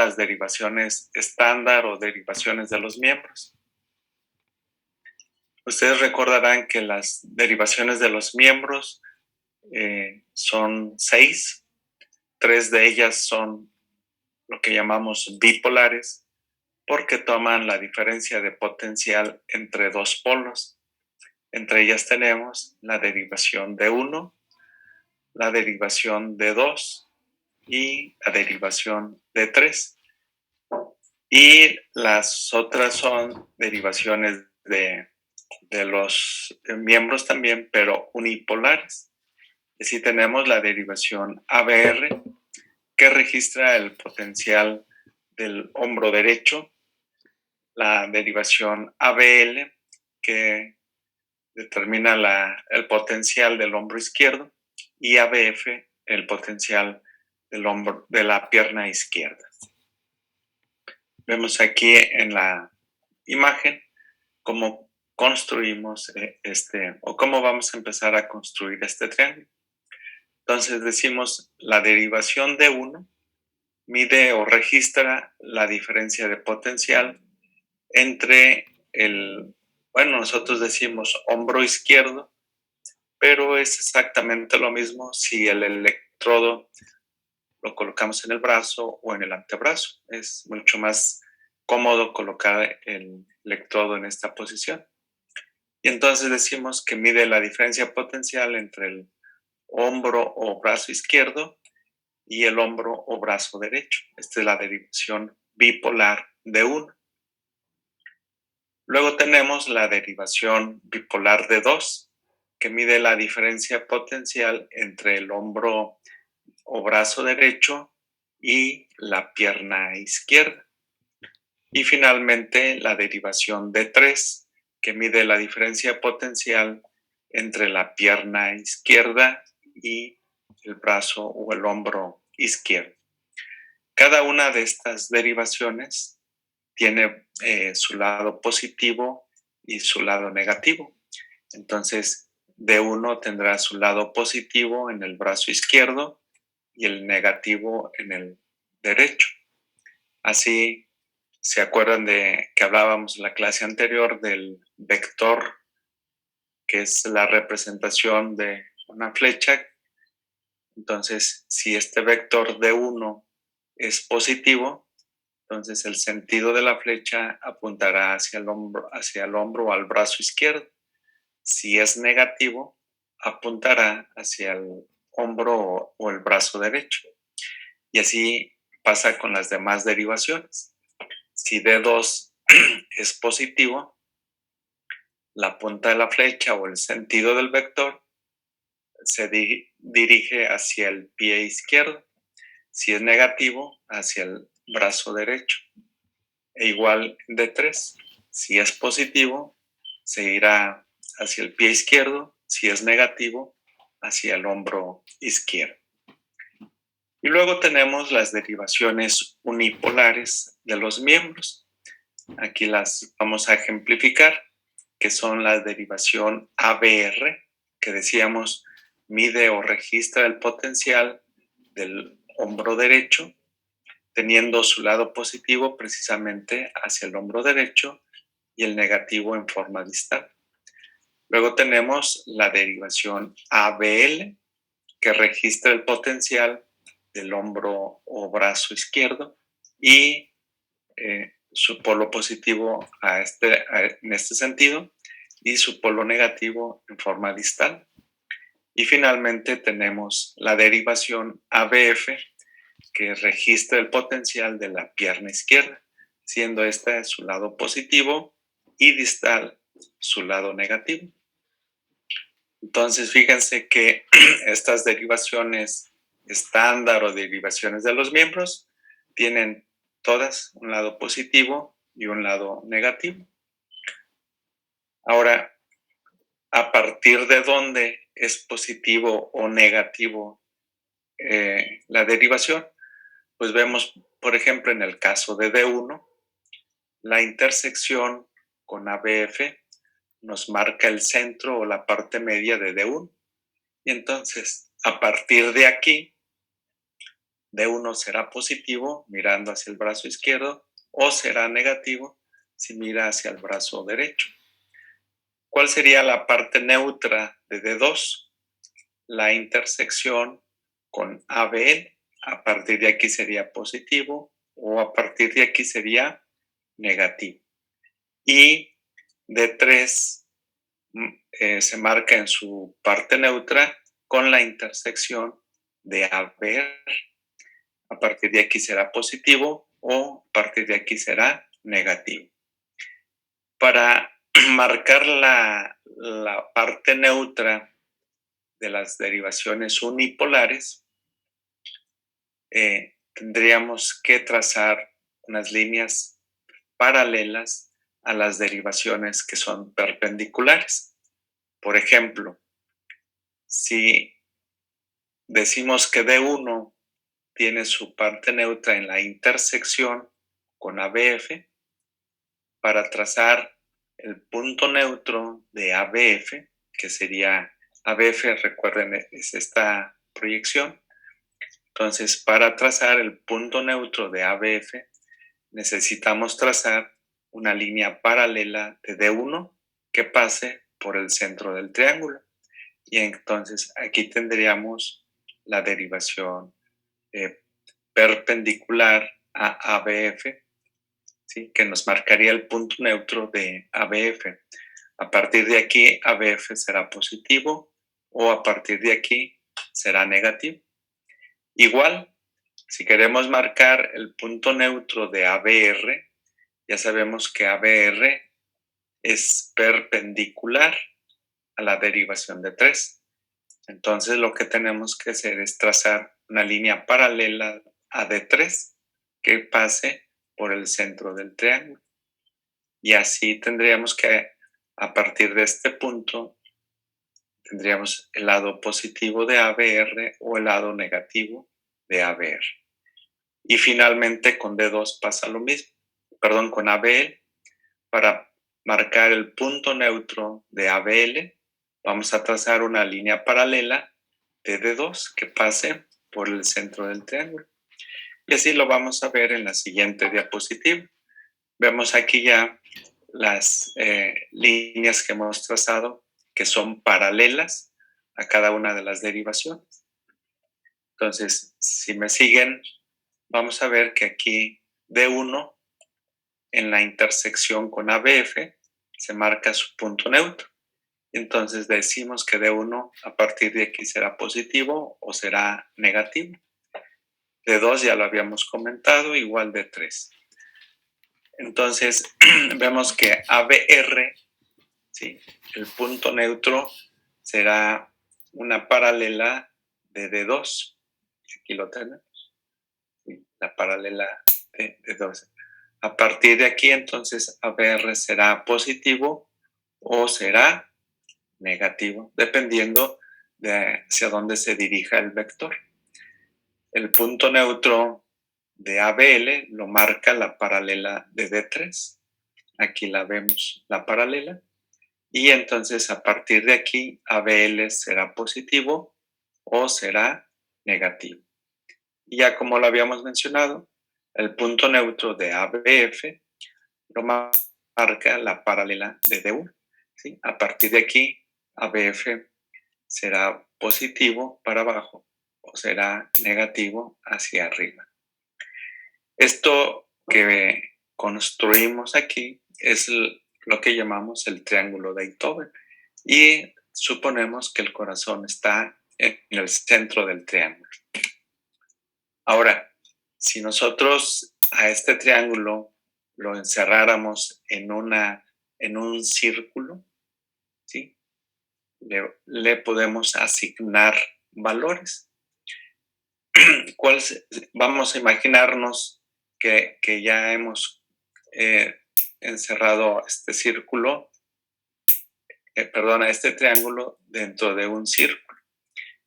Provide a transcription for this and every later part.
las derivaciones estándar o derivaciones de los miembros. Ustedes recordarán que las derivaciones de los miembros son 6. 3 de ellas son lo que llamamos bipolares, porque toman la diferencia de potencial entre dos polos. Entre ellas tenemos la derivación de 1, la derivación de 2 y la derivación de 3. Y las otras son derivaciones de los miembros también, pero unipolares. Así tenemos la derivación ABR, que registra el potencial del hombro derecho, la derivación ABL, que determina el potencial del hombro izquierdo, y ABF, el potencial de la pierna izquierda. Vemos aquí en la imagen cómo construimos o cómo vamos a empezar a construir este triángulo. Entonces decimos, la derivación de 1 mide o registra la diferencia de potencial entre nosotros decimos hombro izquierdo, pero es exactamente lo mismo si el electrodo lo colocamos en el brazo o en el antebrazo. Es mucho más cómodo colocar el electrodo en esta posición. Y entonces decimos que mide la diferencia potencial entre el hombro o brazo izquierdo y el hombro o brazo derecho. Esta es la derivación bipolar de 1. Luego tenemos la derivación bipolar de 2, que mide la diferencia potencial entre el hombro o brazo derecho y la pierna izquierda. Y finalmente la derivación de 3, que mide la diferencia potencial entre la pierna izquierda y el brazo o el hombro izquierdo. Cada una de estas derivaciones tiene su lado positivo y su lado negativo. Entonces, D1 tendrá su lado positivo en el brazo izquierdo y el negativo en el derecho. Así, ¿se acuerdan de que hablábamos en la clase anterior del vector, que es la representación de una flecha? Entonces, si este vector D1 es positivo, entonces el sentido de la flecha apuntará hacia el hombro o al brazo izquierdo. Si es negativo, apuntará hacia el hombro o el brazo derecho. Y así pasa con las demás derivaciones. Si D2 es positivo, la punta de la flecha o el sentido del vector se dirige hacia el pie izquierdo. Si es negativo, hacia el brazo derecho. E igual D3. Si es positivo, se irá hacia el pie izquierdo. Si es negativo, hacia el hombro izquierdo. Y luego tenemos las derivaciones unipolares de los miembros. Aquí las vamos a ejemplificar, que son la derivación ABR, que decíamos mide o registra el potencial del hombro derecho, teniendo su lado positivo precisamente hacia el hombro derecho y el negativo en forma distal. Luego tenemos la derivación ABL, que registra el potencial del hombro o brazo izquierdo y su polo positivo en este sentido y su polo negativo en forma distal. Y finalmente tenemos la derivación ABF, que registra el potencial de la pierna izquierda, siendo este su lado positivo y distal su lado negativo. Entonces, fíjense que estas derivaciones estándar o derivaciones de los miembros tienen todas un lado positivo y un lado negativo. Ahora, ¿a partir de dónde es positivo o negativo la derivación? Pues vemos, por ejemplo, en el caso de D1, la intersección con ABF nos marca el centro o la parte media de D1. Y entonces, a partir de aquí, D1 será positivo mirando hacia el brazo izquierdo o será negativo si mira hacia el brazo derecho. ¿Cuál sería la parte neutra de D2? La intersección con ABL. A partir de aquí sería positivo o a partir de aquí sería negativo. Y D3 se marca en su parte neutra con la intersección de ABR. A partir de aquí será positivo o a partir de aquí será negativo. Para marcar la parte neutra de las derivaciones unipolares, tendríamos que trazar unas líneas paralelas a las derivaciones que son perpendiculares. Por ejemplo, si decimos que D1 tiene su parte neutra en la intersección con ABF, para trazar el punto neutro de ABF, que sería ABF, recuerden, es esta proyección. Entonces, para trazar el punto neutro de ABF, necesitamos trazar una línea paralela de D1 que pase por el centro del triángulo. Y entonces aquí tendríamos la derivación perpendicular a ABF, ¿sí? Que nos marcaría el punto neutro de ABF. A partir de aquí, ABF será positivo o a partir de aquí será negativo. Igual, si queremos marcar el punto neutro de ABR, ya sabemos que ABR es perpendicular a la derivación de 3. Entonces lo que tenemos que hacer es trazar una línea paralela a D3 que pase por el centro del triángulo. Y así tendríamos que, a partir de este punto, tendríamos el lado positivo de ABR o el lado negativo de ABR. Y finalmente con D2 pasa lo mismo, con ABL. Para marcar el punto neutro de ABL, vamos a trazar una línea paralela de D2 que pase por el centro del triángulo. Y así lo vamos a ver en la siguiente diapositiva. Vemos aquí ya las líneas que hemos trazado que son paralelas a cada una de las derivaciones. Entonces, si me siguen, vamos a ver que aquí D1 en la intersección con ABF se marca su punto neutro. Entonces decimos que D1 a partir de aquí será positivo o será negativo. D2 ya lo habíamos comentado, igual de 3. Entonces vemos que ABR, ¿sí? El punto neutro será una paralela de D2. Aquí lo tenemos, ¿sí? La paralela de D2. A partir de aquí, entonces, ABR será positivo o será negativo, dependiendo de hacia dónde se dirija el vector. El punto neutro de ABL lo marca la paralela de D3. Aquí la vemos, la paralela. Y entonces, a partir de aquí, ABL será positivo o será negativo. Y ya como lo habíamos mencionado, el punto neutro de ABF lo marca la paralela de D1. ¿Sí? A partir de aquí, ABF será positivo para abajo o será negativo hacia arriba. Esto que construimos aquí es lo que llamamos el triángulo de Einthoven y suponemos que el corazón está en el centro del triángulo. Ahora, si nosotros a este triángulo lo encerráramos en un círculo, ¿sí? Le podemos asignar valores. Vamos a imaginarnos que ya hemos encerrado este círculo, este triángulo dentro de un círculo.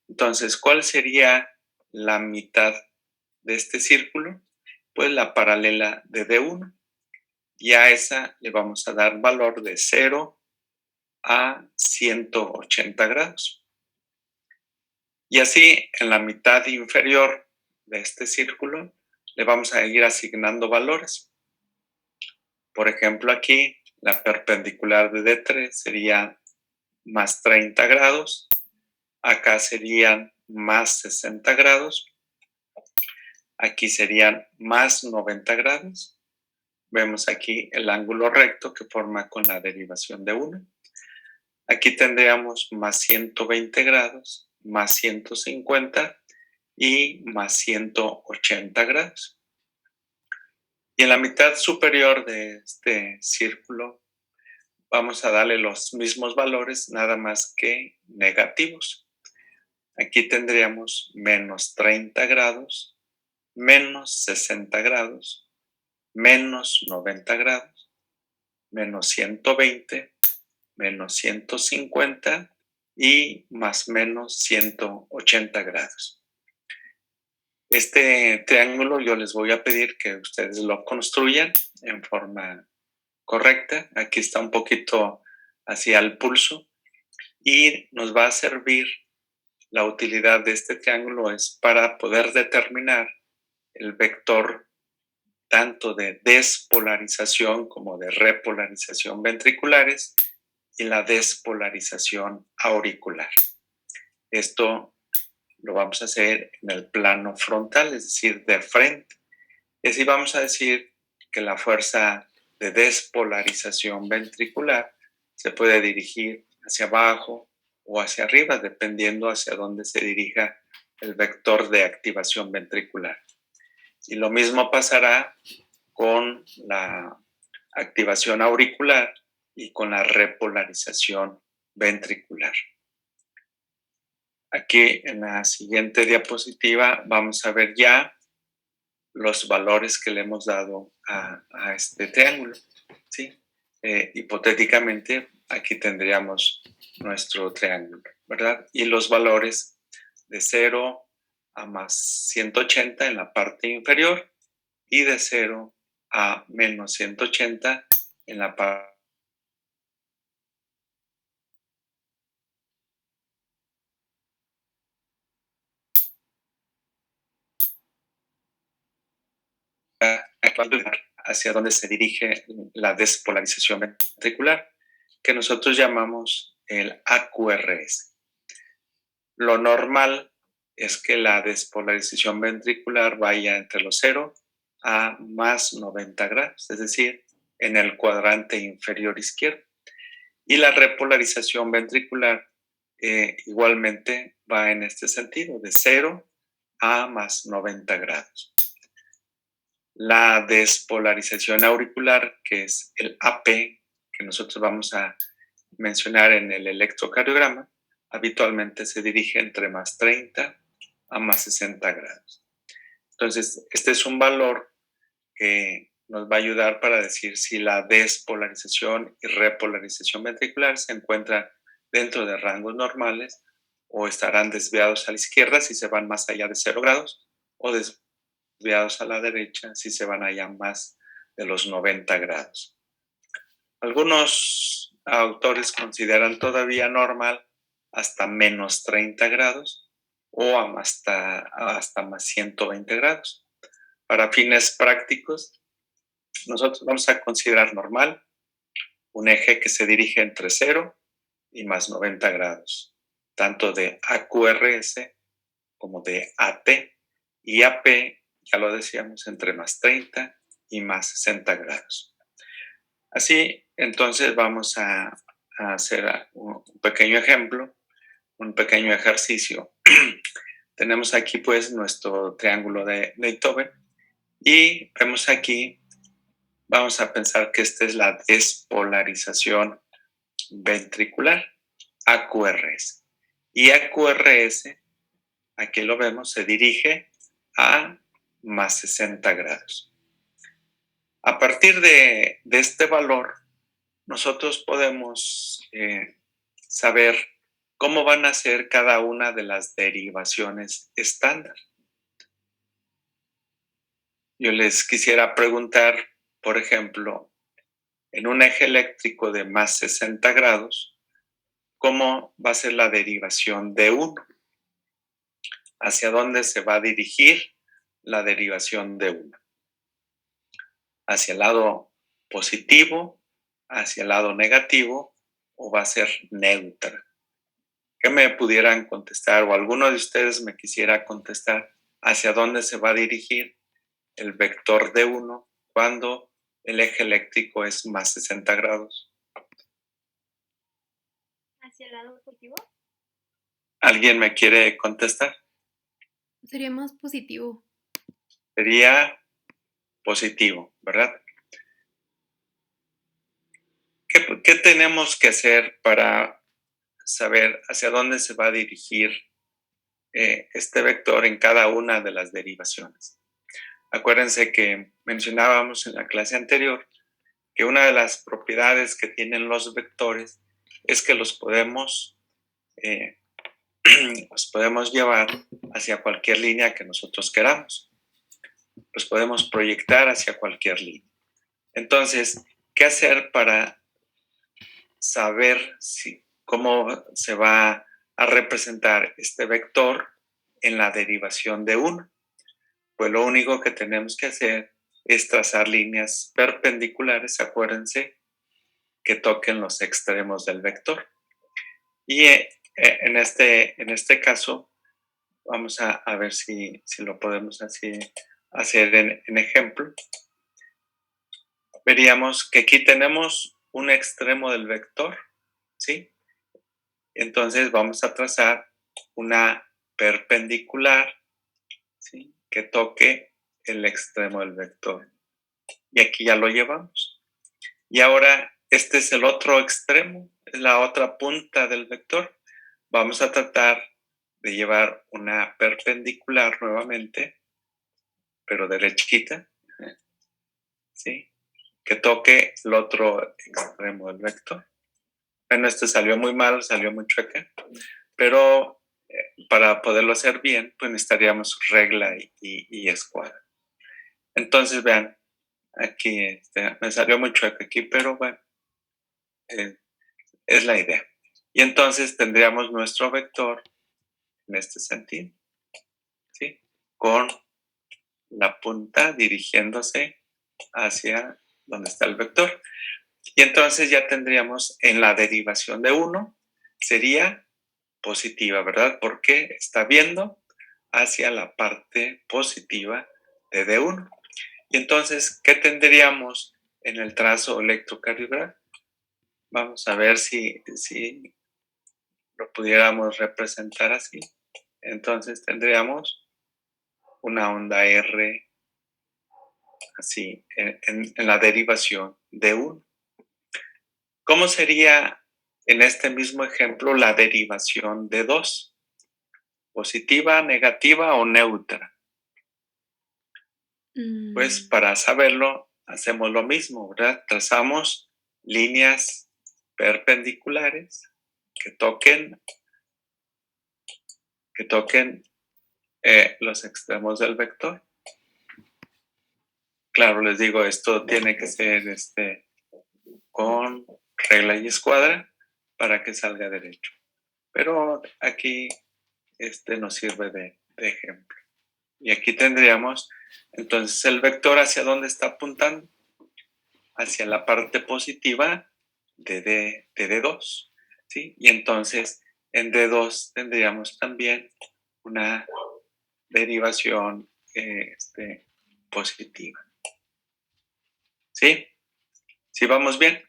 Entonces, ¿cuál sería la mitad de este círculo? Pues la paralela de D1. Y a esa le vamos a dar valor de 0 a 180 grados. Y así, en la mitad inferior de este círculo, le vamos a ir asignando valores. Por ejemplo, aquí la perpendicular de D3 sería más 30 grados, acá serían más 60 grados, aquí serían más 90 grados. Vemos aquí el ángulo recto que forma con la derivación de 1. Aquí tendríamos más 120 grados, más 150 y más 180 grados. Y en la mitad superior de este círculo vamos a darle los mismos valores, nada más que negativos. Aquí tendríamos menos 30 grados, menos 60 grados, menos 90 grados, menos 120, menos 150 y más menos 180 grados. Este triángulo yo les voy a pedir que ustedes lo construyan en forma correcta. Aquí está un poquito hacia el pulso y nos va a servir. La utilidad de este triángulo es para poder determinar el vector tanto de despolarización como de repolarización ventriculares y la despolarización auricular. Esto lo vamos a hacer en el plano frontal, es decir, de frente. Y así vamos a decir que la fuerza de despolarización ventricular se puede dirigir hacia abajo o hacia arriba, dependiendo hacia dónde se dirija el vector de activación ventricular. Y lo mismo pasará con la activación auricular y con la repolarización ventricular. Aquí en la siguiente diapositiva vamos a ver ya los valores que le hemos dado a este triángulo, ¿sí? Hipotéticamente, aquí tendríamos nuestro triángulo, ¿verdad? Y los valores de 0 a más 180 en la parte inferior y de 0 a menos 180 en la parte hacia donde se dirige la despolarización ventricular, que nosotros llamamos el AQRS. Lo normal es que la despolarización ventricular vaya entre los 0 a más 90 grados, es decir, en el cuadrante inferior izquierdo. Y la repolarización ventricular igualmente va en este sentido, de 0 a más 90 grados. La despolarización auricular, que es el AP, que nosotros vamos a mencionar en el electrocardiograma, habitualmente se dirige entre más 30 a más 60 grados. Entonces, este es un valor que nos va a ayudar para decir si la despolarización y repolarización ventricular se encuentran dentro de rangos normales o estarán desviados a la izquierda si se van más allá de 0 grados o desviados a la derecha si se van allá más de los 90 grados. Algunos autores consideran todavía normal hasta menos 30 grados o hasta más 120 grados. Para fines prácticos, nosotros vamos a considerar normal un eje que se dirige entre 0 y más 90 grados, tanto de AQRS como de AT, y AP, ya lo decíamos, entre más 30 y más 60 grados. Así, entonces vamos a hacer un pequeño ejemplo, un pequeño ejercicio. Tenemos aquí pues nuestro triángulo de Beethoven y vemos aquí, vamos a pensar que esta es la despolarización ventricular, AQRS. Y AQRS, aquí lo vemos, se dirige a más 60 grados. A partir de este valor, nosotros podemos saber cómo van a ser cada una de las derivaciones estándar. Yo les quisiera preguntar, por ejemplo, en un eje eléctrico de más 60 grados, ¿cómo va a ser la derivación de 1? ¿Hacia dónde se va a dirigir la derivación de 1. Hacia el lado positivo, hacia el lado negativo, o va a ser neutra. ¿Qué me pudieran contestar o alguno de ustedes me quisiera contestar hacia dónde se va a dirigir el vector de 1 cuando el eje eléctrico es más 60 grados? ¿Hacia el lado positivo? ¿Alguien me quiere contestar? Sería más positivo. Sería positivo, ¿verdad? ¿Qué tenemos que hacer para saber hacia dónde se va a dirigir este vector en cada una de las derivaciones? Acuérdense que mencionábamos en la clase anterior que una de las propiedades que tienen los vectores es que los podemos llevar hacia cualquier línea que nosotros queramos. Los podemos proyectar hacia cualquier línea. Entonces, ¿qué hacer para saber cómo se va a representar este vector en la derivación de 1? Pues lo único que tenemos que hacer es trazar líneas perpendiculares, acuérdense, que toquen los extremos del vector. Y en este caso, vamos a ver si lo podemos así hacer en ejemplo. Veríamos que aquí tenemos un extremo del vector, ¿sí? Entonces vamos a trazar una perpendicular, ¿sí?, que toque el extremo del vector. Y aquí ya lo llevamos. Y ahora este es el otro extremo, es la otra punta del vector. Vamos a tratar de llevar una perpendicular nuevamente, pero derechita, ¿sí?, que toque el otro extremo del vector. Bueno, este salió muy mal, salió muy chueca, pero para poderlo hacer bien, pues necesitaríamos regla y escuadra. Entonces, vean, aquí me salió muy chueca aquí, pero bueno, es la idea. Y entonces tendríamos nuestro vector en este sentido, ¿sí?, con la punta dirigiéndose hacia donde está el vector. Y entonces ya tendríamos en la derivación de 1, sería positiva, ¿verdad? Porque está viendo hacia la parte positiva de D1. Y entonces, ¿qué tendríamos en el trazo electrocardiograma? Vamos a ver si lo pudiéramos representar así. Entonces tendríamos una onda R así en la derivación de 1. ¿Cómo sería en este mismo ejemplo la derivación de 2? ¿Positiva, negativa o neutra? Pues para saberlo, hacemos lo mismo, ¿verdad? Trazamos líneas perpendiculares que toquen los extremos del vector. Claro, les digo, esto tiene que ser con regla y escuadra para que salga derecho. Pero aquí nos sirve de ejemplo. Y aquí tendríamos, entonces, el vector hacia dónde está apuntando. Hacia la parte positiva de D2, ¿sí? Y entonces en D2 tendríamos también una derivación positiva. ¿Sí? ¿Sí vamos bien?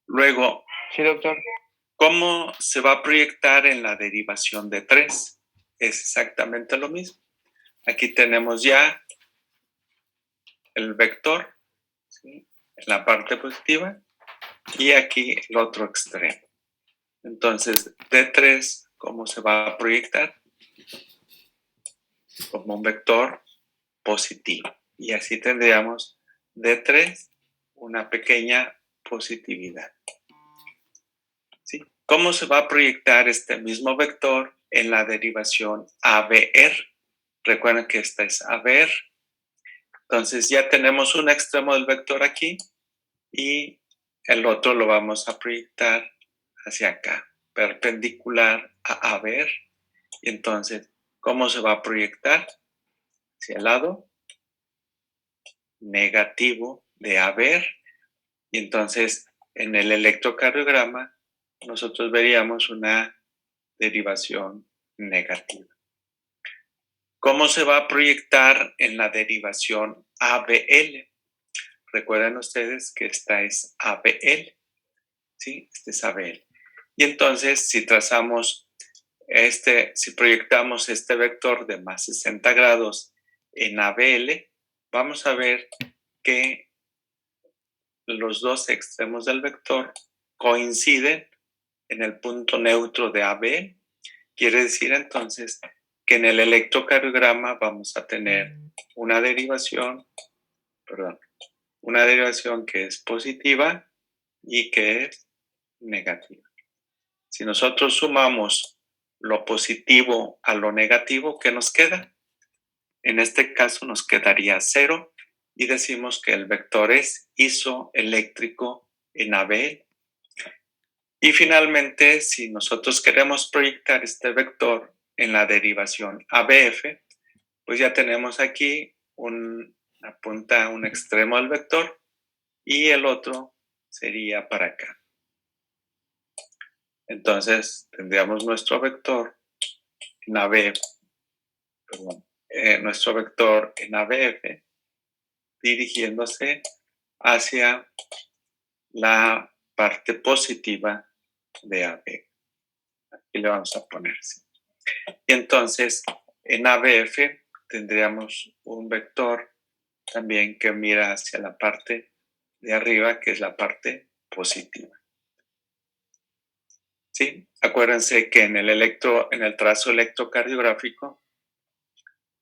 Luego, sí, doctor. ¿Cómo se va a proyectar en la derivación de 3? Es exactamente lo mismo. Aquí tenemos ya el vector, ¿sí?, en la parte positiva y aquí el otro extremo. Entonces, D3, ¿cómo se va a proyectar? Como un vector positivo. Y así tendríamos D3, una pequeña positividad. ¿Sí? ¿Cómo se va a proyectar este mismo vector en la derivación ABR? Recuerden que esta es ABR. Entonces ya tenemos un extremo del vector aquí y el otro lo vamos a proyectar hacia acá, perpendicular a ABR. Y entonces ¿Cómo se va a proyectar? Hacia el lado negativo de haber. Y entonces, en el electrocardiograma, nosotros veríamos una derivación negativa. ¿Cómo se va a proyectar en la derivación ABL? Recuerden ustedes que esta es ABL, ¿sí? Este es ABL. Y entonces, si trazamos si proyectamos este vector de más 60 grados en ABL, vamos a ver que los dos extremos del vector coinciden en el punto neutro de AB. Quiere decir entonces que en el electrocardiograma vamos a tener una derivación que es positiva y que es negativa. Si nosotros sumamos lo positivo a lo negativo, ¿qué nos queda? En este caso nos quedaría 0 y decimos que el vector es isoeléctrico en ABL. Y finalmente, si nosotros queremos proyectar este vector en la derivación ABF, pues ya tenemos aquí una punta, un extremo del vector y el otro sería para acá. Entonces tendríamos nuestro vector en ABF, nuestro vector en ABF dirigiéndose hacia la parte positiva de AB. Aquí le vamos a poner así. Y entonces en ABF tendríamos un vector también que mira hacia la parte de arriba, que es la parte positiva. ¿Sí? Acuérdense que en el trazo electrocardiográfico,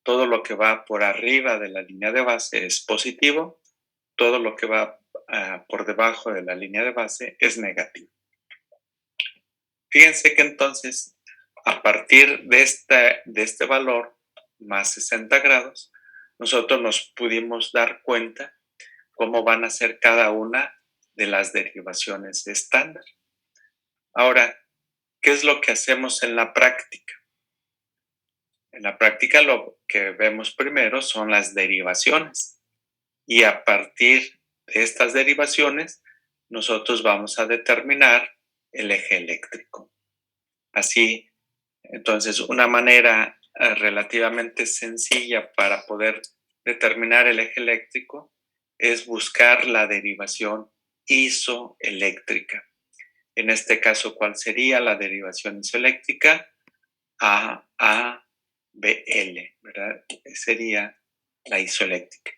todo lo que va por arriba de la línea de base es positivo, todo lo que va por debajo de la línea de base es negativo. Fíjense que entonces, a partir de este valor, más 60 grados, nosotros nos pudimos dar cuenta cómo van a ser cada una de las derivaciones estándar. Ahora, ¿qué es lo que hacemos en la práctica? En la práctica lo que vemos primero son las derivaciones y a partir de estas derivaciones nosotros vamos a determinar el eje eléctrico. Así, entonces, una manera relativamente sencilla para poder determinar el eje eléctrico es buscar la derivación isoeléctrica. En este caso, ¿cuál sería la derivación isoeléctrica? ABL, ¿verdad? Sería la isoeléctrica.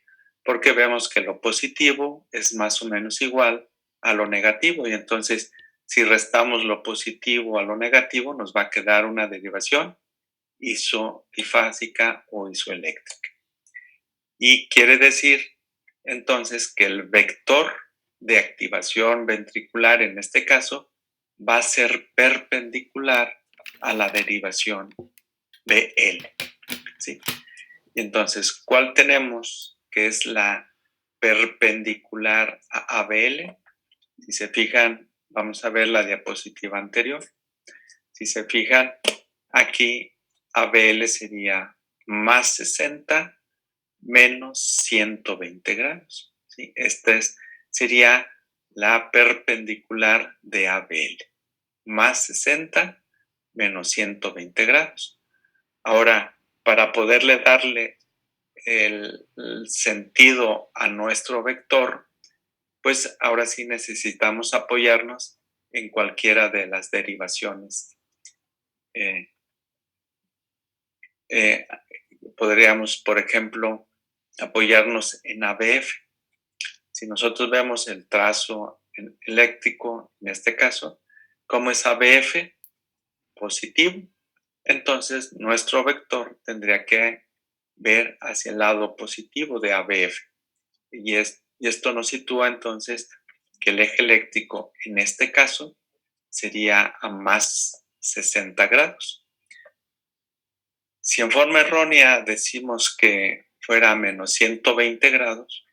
Porque vemos que lo positivo es más o menos igual a lo negativo y entonces si restamos lo positivo a lo negativo nos va a quedar una derivación isodifásica o isoeléctrica. Y quiere decir entonces que el vector de activación ventricular en este caso va a ser perpendicular a la derivación de L. ¿Sí? Y entonces, ¿cuál tenemos que es la perpendicular a ABL? Si se fijan, vamos a ver la diapositiva anterior. Si se fijan, aquí ABL sería más 60 menos 120 grados. ¿Sí? Esta sería la perpendicular de ABL. Más 60 menos 120 grados. Ahora, para poderle darle el sentido a nuestro vector, pues ahora sí necesitamos apoyarnos en cualquiera de las derivaciones. Podríamos, por ejemplo, apoyarnos en ABF. Si nosotros vemos el trazo eléctrico, en este caso, ¿cómo es ABF? Positivo. Entonces, nuestro vector tendría que ver hacia el lado positivo de ABF. Y esto nos sitúa entonces que el eje eléctrico en este caso sería a más 60 grados. Si en forma errónea decimos que fuera a menos 120 grados,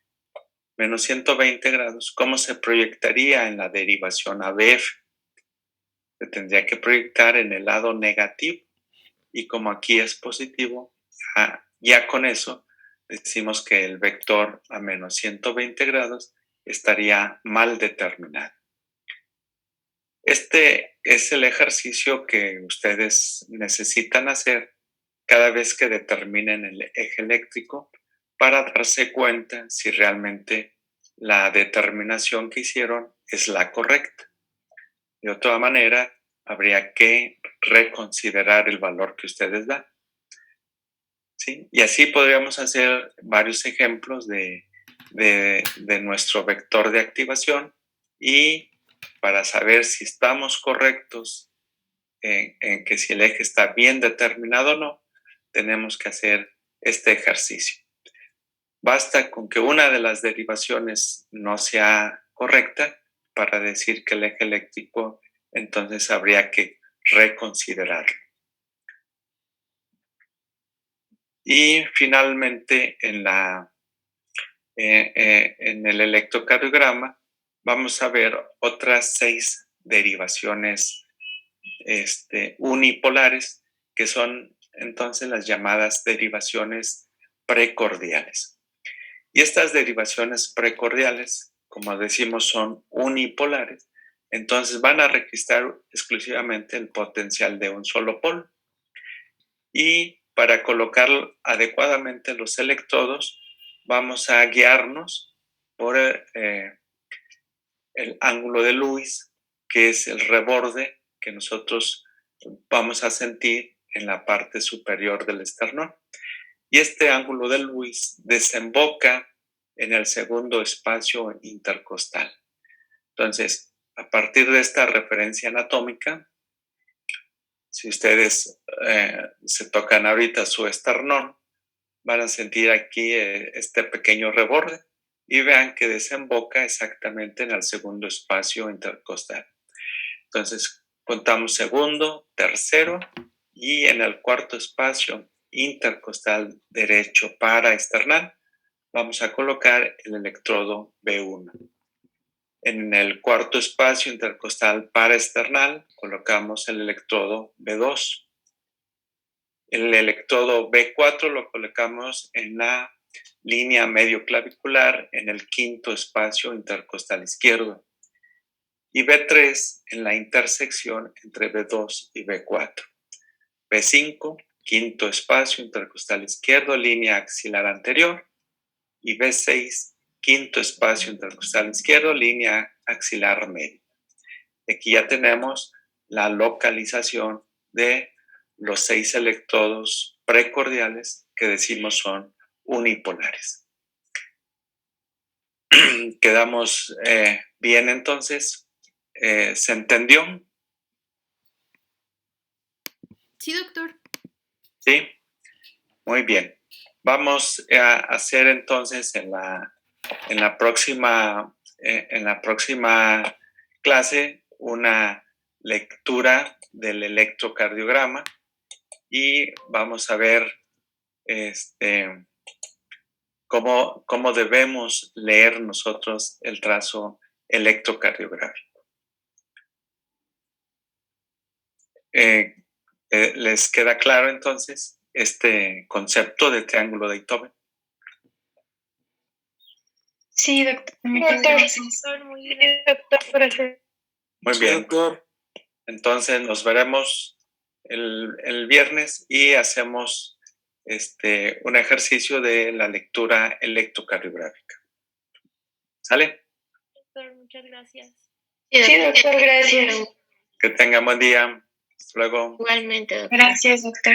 ¿cómo se proyectaría en la derivación ABF? Se tendría que proyectar en el lado negativo. y como aquí es positivo, ya con eso decimos que el vector a menos 120 grados estaría mal determinado. Este es el ejercicio que ustedes necesitan hacer cada vez que determinen el eje eléctrico para darse cuenta si realmente la determinación que hicieron es la correcta. De otra manera, habría que reconsiderar el valor que ustedes dan. ¿Sí? Y así podríamos hacer varios ejemplos de nuestro vector de activación, y para saber si estamos correctos en que si el eje está bien determinado o no, tenemos que hacer este ejercicio. Basta con que una de las derivaciones no sea correcta para decir que el eje eléctrico, entonces habría que reconsiderarlo. Y finalmente, en el electrocardiograma vamos a ver otras 6 derivaciones unipolares, que son entonces las llamadas derivaciones precordiales. Y estas derivaciones precordiales, como decimos, son unipolares, entonces van a registrar exclusivamente el potencial de un solo polo. Y para colocar adecuadamente los electrodos, vamos a guiarnos por el ángulo de Lewis, que es el reborde que nosotros vamos a sentir en la parte superior del esternón. Y este ángulo de Lewis desemboca en el segundo espacio intercostal. Entonces, a partir de esta referencia anatómica, si ustedes se tocan ahorita su esternón, van a sentir aquí este pequeño reborde y vean que desemboca exactamente en el segundo espacio intercostal. Entonces, contamos segundo, tercero, y en el cuarto espacio intercostal derecho paraesternal vamos a colocar el electrodo B1. En el cuarto espacio intercostal paraesternal colocamos el electrodo B2. El electrodo B4 lo colocamos en la línea medio clavicular en el quinto espacio intercostal izquierdo, y B3 en la intersección entre B2 y B4. B5, quinto espacio intercostal izquierdo, línea axilar anterior, y B6, quinto espacio intercostal izquierdo, línea axilar medio. Aquí ya tenemos la localización de los 6 electrodos precordiales que decimos son unipolares. Quedamos bien entonces. ¿Se entendió? Sí, doctor. Sí, muy bien. Vamos a hacer entonces en la próxima clase una lectura del electrocardiograma, y vamos a ver cómo debemos leer nosotros el trazo electrocardiográfico. ¿Les queda claro entonces este concepto de triángulo de Einthoven? Sí, doctor. Muchas gracias. Muy bien. Doctor. Entonces nos veremos el viernes y hacemos un ejercicio de la lectura electrocardiográfica. ¿Sale? Doctor, muchas gracias. Sí, doctor, gracias. Que tengan buen día. Hasta luego. Igualmente, doctor. Gracias, doctor.